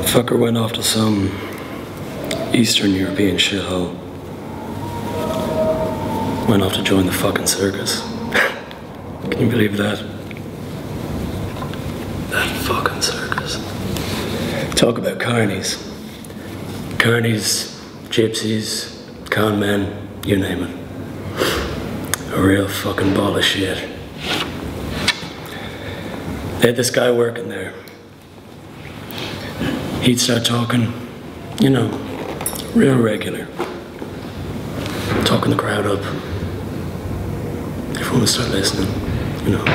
Fucker went off to some Eastern European shithole. Went off to join the fucking circus. Can you believe that? That fucking circus. Talk about carnies. Carnies, gypsies, con men, you name it. A real fucking ball of shit. They had this guy working there. He'd start talking, you know, real regular. Talking the crowd up. Everyone would start listening, you know,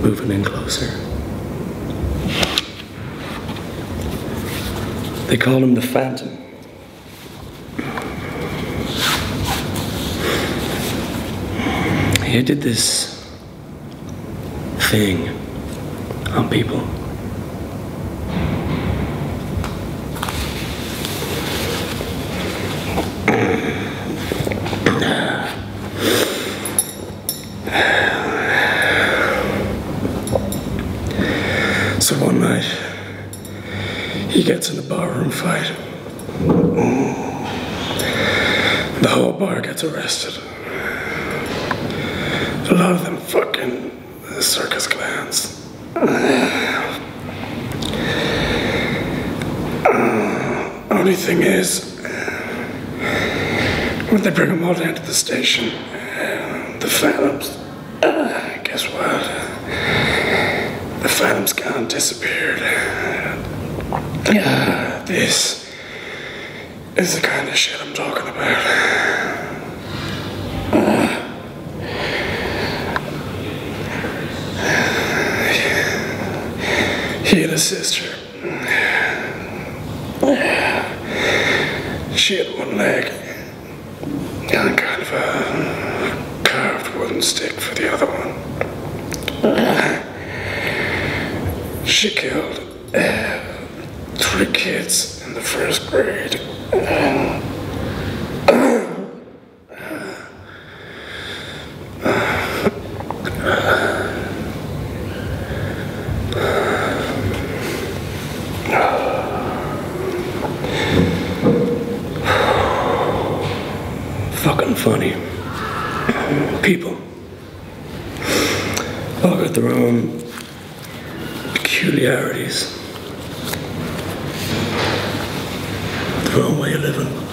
moving in closer. They called him the Phantom. He did this thing on people. So one night, he gets in a barroom fight. The whole bar gets arrested. A lot of them fucking circus clowns. Only thing is, when they bring them all down to the station, the Phantoms, guess what? The Phantom's gone, disappeared. This is the kind of shit I'm talking about. He had a sister. She had one leg and kind of a carved wooden stick for the other one. She killed 3 kids in the 1st grade. Fucking funny. People all got their own peculiarities, their own way of living.